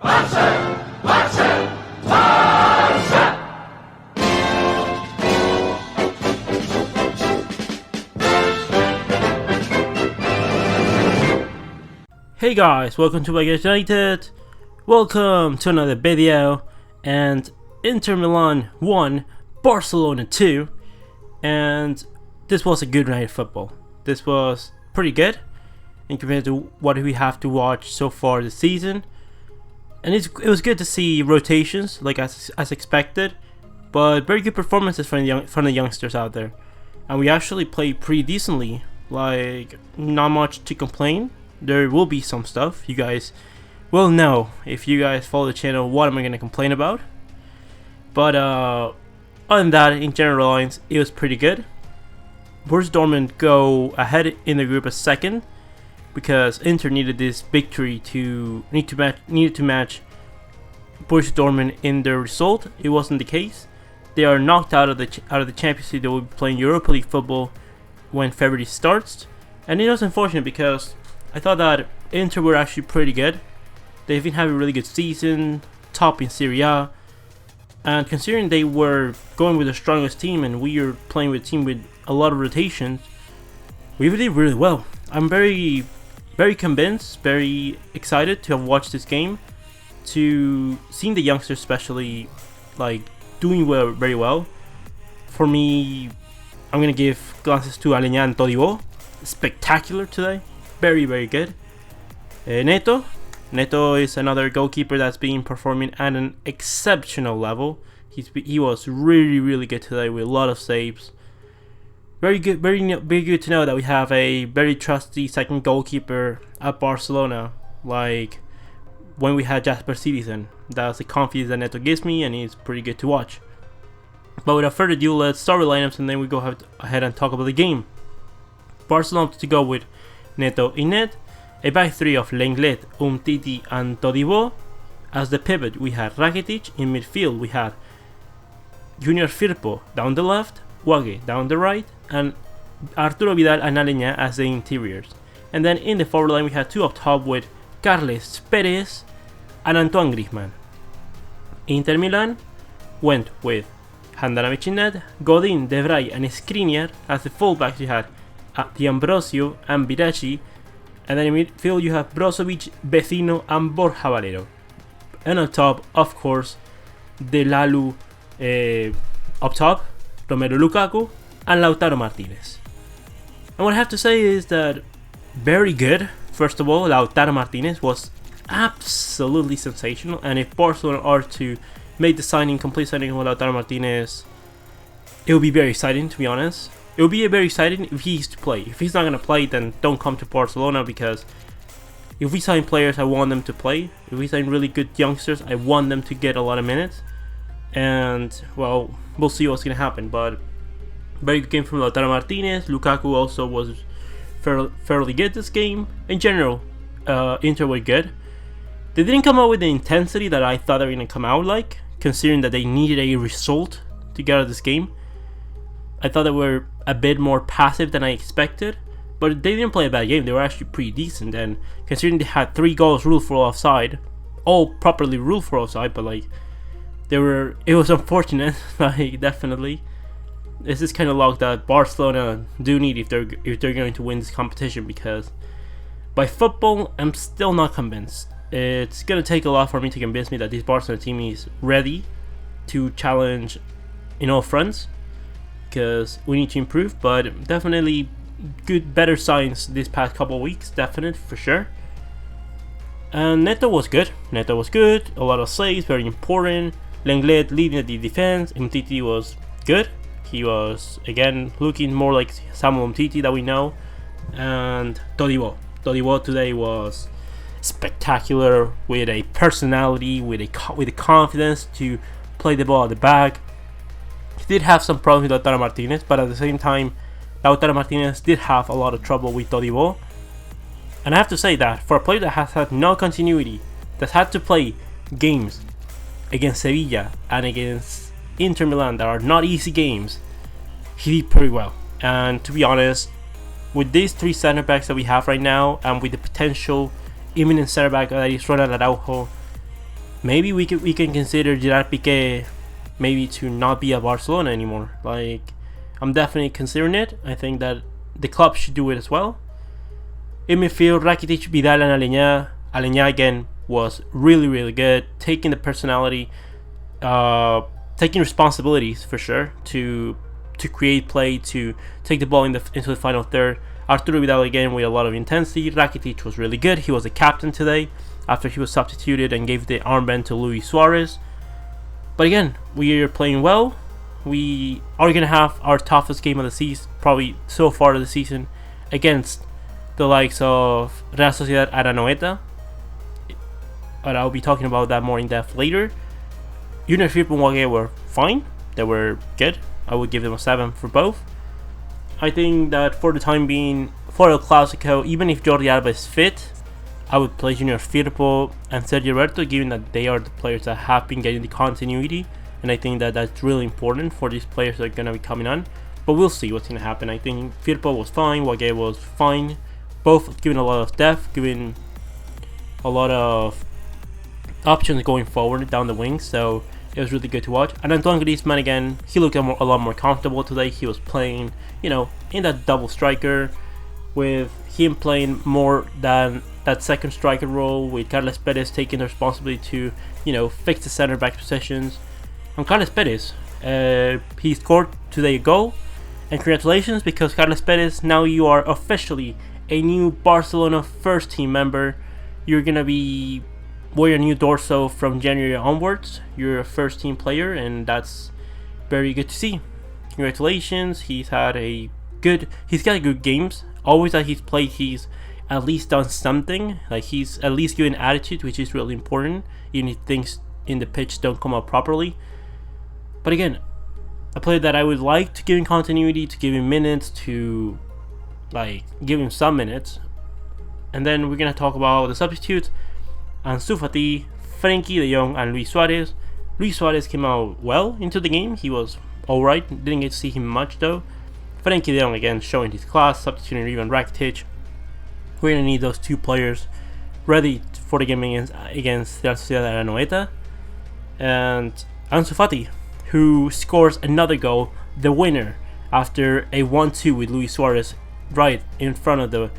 Hey guys, welcome to Manchester United. Welcome to another video. And Inter Milan won, Barcelona 2, and this was a good night of football. This was pretty good in compared to what we have to watch so far this season. And it was good to see rotations, like as expected, but very good performances from the youngsters out there. And we actually played pretty decently, like not much to complain. There will be some stuff you guys will know if you guys follow the channel. What am I going to complain about? But other than that, in general lines, it was pretty good. Borussia Dortmund go ahead in the group a second because Inter needed this victory needed to match Borussia Dortmund in their result. It wasn't the case. They are knocked out of the Champions League. They will be playing Europa League football when February starts, and it was unfortunate because I thought that Inter were actually pretty good. They've been having a really good season, top in Serie A, and considering they were going with the strongest team and we are playing with a team with a lot of rotations, we did really well. I'm very, very convinced, very excited to have watched this game, to seeing the youngsters especially like doing very well. For me, I'm gonna give glances to Aleñá and Todibo. Spectacular today. Very, very good. Neto is another goalkeeper that's been performing at an exceptional level. He was really, really good today with a lot of saves. Very good, very good to know that we have a very trusty second goalkeeper at Barcelona. Like when we had Jasper Citizen, that's the confidence that Neto gives me, and he's pretty good to watch. But without further ado, let's start with lineups and then we go ahead and talk about the game. Barcelona to go with Neto in net, a back three of Lenglet, Umtiti and Todibo. As the pivot we had Rakitic. In midfield we had Junior Firpo down the left, Wage down the right, and Arturo Vidal and Aleñá as the interiors. And then in the forward line we had two up top with Carles Perez and Antoine Griezmann. Inter Milan went with Handanovic in net, Godin, De Vrij and Skriniar. As the fullbacks you had D'Ambrosio and Biraci, and then in midfield you have Brozovic, Vecino and Borja Valero. And on top, of course, De Lalu up top, Romelu Lukaku and Lautaro Martinez. And what I have to say is that very good. First of all, Lautaro Martinez was absolutely sensational, and if Barcelona are to make the complete signing of Lautaro Martinez, it will be very exciting, to be honest. It will be very exciting if he's to play. If he's not going to play, then don't come to Barcelona, because if we sign players, I want them to play. If we sign really good youngsters, I want them to get a lot of minutes. And, well, we'll see what's going to happen. But very good game from Lautaro Martinez. Lukaku also was fairly good this game. In general, Inter were good. They didn't come out with the intensity that I thought they were going to come out like, considering that they needed a result to get out of this game. I thought they were a bit more passive than I expected, but they didn't play a bad game. They were actually pretty decent, and considering they had 3 goals ruled for offside, all properly ruled for offside, but like it was unfortunate. Like, definitely, this is kind of luck that Barcelona do need if they're going to win this competition, because by football I'm still not convinced. It's gonna take a lot for me to convince me that this Barcelona team is ready to challenge in all fronts, because we need to improve. But definitely better signs this past couple of weeks, definite for sure. And Neto was good. A lot of saves, very important. Lenglet leading the defense. Umtiti was good. He was again looking more like Samuel Umtiti that we know. And Todibo today was spectacular, with a personality, with a confidence to play the ball at the back. He did have some problems with Lautaro Martinez, but at the same time, Lautaro Martinez did have a lot of trouble with Todibo. And I have to say that for a player that has had no continuity, that's had to play games against Sevilla and against Inter Milan that are not easy games, he did pretty well. And to be honest, with these 3 center backs that we have right now, and with the potential imminent center back that is Ronald Araujo, maybe we can consider Gerard Piqué maybe to not be at Barcelona anymore. Like, I'm definitely considering it. I think that the club should do it as well. In midfield, Rakitic, Vidal, and Aleñá. Aleñá again was really good, taking the personality, taking responsibilities for sure to create play, to take the ball into the final third. Arturo Vidal again with a lot of intensity. Rakitic was really good. He was the captain today after he was substituted and gave the armband to Luis Suarez. But again, we are playing well. We are going to have our toughest game of the season, probably so far of the season, against the likes of Real Sociedad Aranoeta. But I'll be talking about that more in depth later. Junior Firpo and Wague were fine. They were good. I would give them a 7 for both. I think that for the time being, for El Clásico, even if Jordi Alba is fit, I would play Junior Firpo and Sergio Roberto, given that they are the players that have been getting the continuity. And I think that that's really important for these players that are going to be coming on. But we'll see what's going to happen. I think Firpo was fine, Wague was fine. Both giving a lot of depth, giving a lot of options going forward down the wings. So it was really good to watch. And Antoine Griezmann again, he looked a lot more comfortable today. He was playing, in that double striker, with him playing more than that second striker role, with Carles Perez taking the responsibility to, fix the center back positions. And Carles Perez, he scored today a goal. And congratulations, because Carles Perez, now you are officially a new Barcelona first team member. You're going to be wearing a new dorso from January onwards. You're a first team player, and that's very good to see. Congratulations. He's got good games. Always that he's played, he's at least done something. Like, he's at least given attitude, which is really important, even if things in the pitch don't come out properly. But again, a player that I would like to give him continuity, to give him minutes, to give him some minutes. And then we're gonna talk about the substitutes: Ansu Fati, Frenkie de Jong, and Luis Suarez. Luis Suarez came out well into the game. He was alright. Didn't get to see him much though. Frenkie de Jong again showing his class, substituting even Rakitic. We're gonna need those two players ready for the game against Real Sociedad Aranoeta. And Ansu Fati, who scores another goal, the winner, after a 1-2 with Luis Suarez right in front of the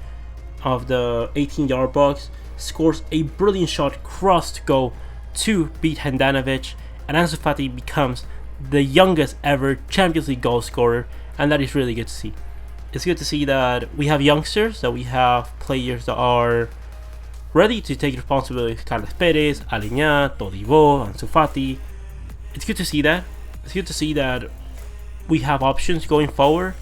18-yard box, scores a brilliant shot, crossed goal to beat Handanovic, and Ansu Fati becomes the youngest ever Champions League goal scorer, and that is really good to see. It's good to see that we have youngsters, that we have players that are ready to take responsibility. Carles Perez, Aleñá, Todibo, Ansu Fati. It's good to see that. It's good to see that we have options going forward.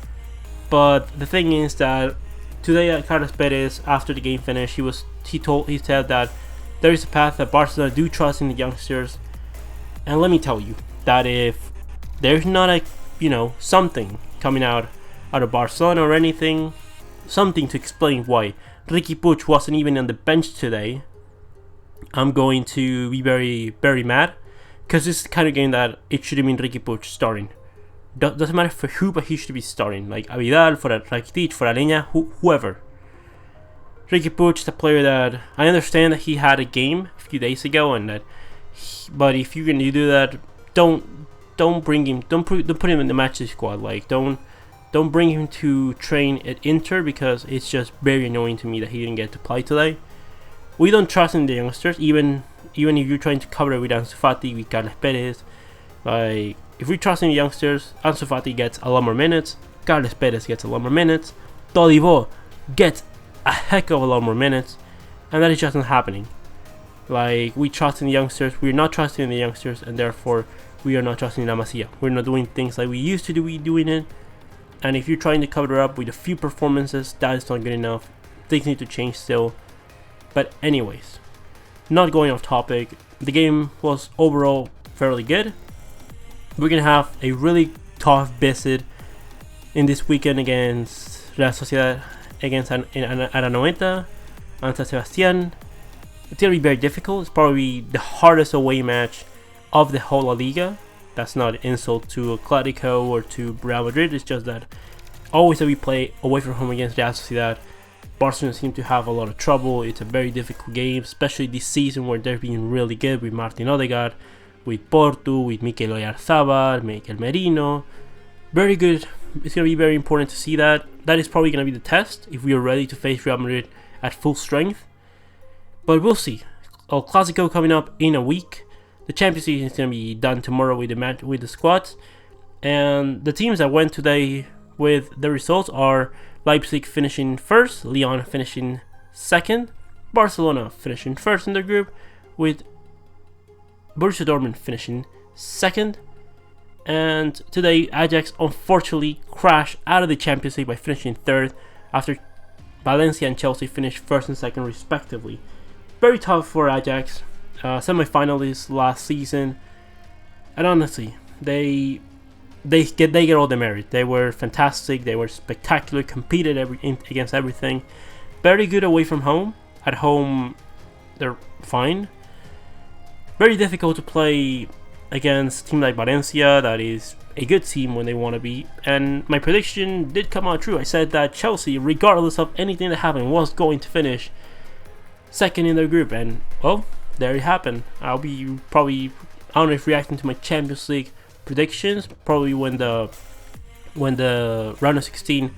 But the thing is that today, Carles Perez, after the game finished, he said that there is a path that Barcelona do trust in the youngsters. And let me tell you that if there's not something coming out of Barcelona or anything, something to explain why Riqui Puig wasn't even on the bench today, I'm going to be very, very mad, because this is the kind of game that it should have been Riqui Puig starting. Doesn't matter for who, but he should be starting. Like Vidal, for Rakitic, for Aleñá, whoever. Riqui Puig is a player that I understand that he had a game a few days ago, but if you're gonna do that, don't bring him. Don't put him in the matchday squad. Like don't bring him to train at Inter, because it's just very annoying to me that he didn't get to play today. We don't trust in the youngsters, even if you're trying to cover it with Ansu Fati, with Carles Perez. Like, if we trust in the youngsters, Ansu Fati gets a lot more minutes, Carles Perez gets a lot more minutes, Todibo gets a heck of a lot more minutes, and that is just not happening. Like, we trust in the youngsters, we're not trusting in the youngsters, and therefore we are not trusting in La Masia. We're not doing things like we used to do doing it, and if you're trying to cover it up with a few performances, that is not good enough. Things need to change still. But anyways, not going off topic, the game was overall fairly good. We're going to have a really tough visit in this weekend against Real Sociedad, against Aranoeta and San Sebastian. It's going to be very difficult. It's probably the hardest away match of the whole La Liga. That's not an insult to Atletico or to Real Madrid. It's just that always that we play away from home against Real Sociedad, Barcelona seem to have a lot of trouble. It's a very difficult game, especially this season where they're being really good with Martin Odegaard, with Porto, with Mikel Oyarzabal, Mikel Merino. Very good. It's going to be very important to see that. That is probably going to be the test if we are ready to face Real Madrid at full strength. But we'll see. El Clasico coming up in a week. The Champions League is going to be done tomorrow with the squads. And the teams that went today with the results are Leipzig finishing first, Lyon finishing second, Barcelona finishing first in their group, with Borussia Dortmund finishing second. And today Ajax unfortunately crashed out of the Champions League by finishing third after Valencia and Chelsea finished first and second respectively. Very tough for Ajax, semi-finalists last season, and honestly, they get all the merit. They were fantastic. They were spectacular. Competed against everything. Very good away from home. At home, they're fine. Very difficult to play against a team like Valencia. That is a good team when they want to be. And my prediction did come out true. I said that Chelsea, regardless of anything that happened, was going to finish second in their group. And well, there it happened. I'll be probably, I don't know if reacting to my Champions League predictions, probably when the round of 16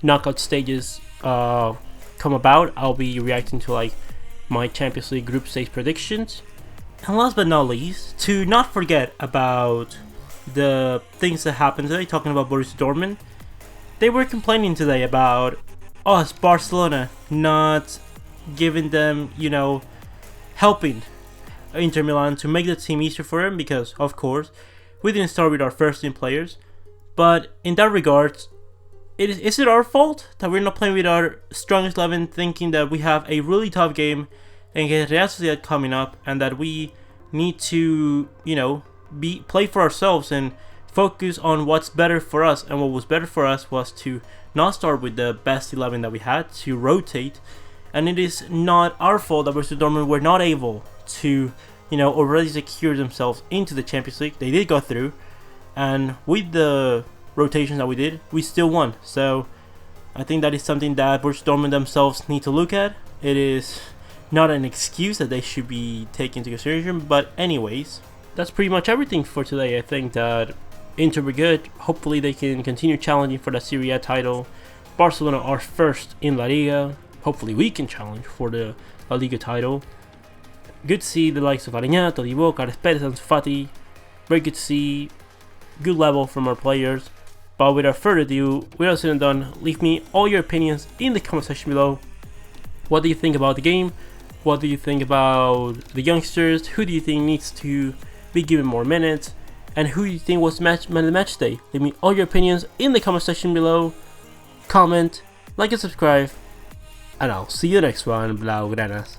knockout stages come about, I'll be reacting to like my Champions League group stage predictions. And last but not least, to not forget about the things that happened today, talking about Borussia Dortmund, they were complaining today about us, Barcelona, not giving them, helping Inter Milan to make the team easier for them, because of course we didn't start with our first team players. But in that regard, is it our fault that we're not playing with our strongest 11, thinking that we have a really tough game against Real Sociedad coming up, and that we need to, play for ourselves and focus on what's better for us? And what was better for us was to not start with the best 11 that we had, to rotate. And it is not our fault that Borussia Dortmund were not able to already secure themselves into the Champions League. They did go through, and with the rotations that we did, we still won. So I think that is something that Borussia Dortmund themselves need to look at. It is not an excuse that they should be taken into consideration. But anyways, that's pretty much everything for today. I think that Inter were good. Hopefully they can continue challenging for the Serie A title. Barcelona are first in La Liga. Hopefully we can challenge for the La Liga title. Good to see the likes of Ariña, Todibo, Carles Perez, Ansu Fati. Very good to see good level from our players. But without further ado, without said and done, leave me all your opinions in the comment section below. What do you think about the game? What do you think about the youngsters? Who do you think needs to be given more minutes? And who do you think was man of the match day? Leave me all your opinions in the comment section below. Comment, like and subscribe. And I'll see you next one, Blaugranas.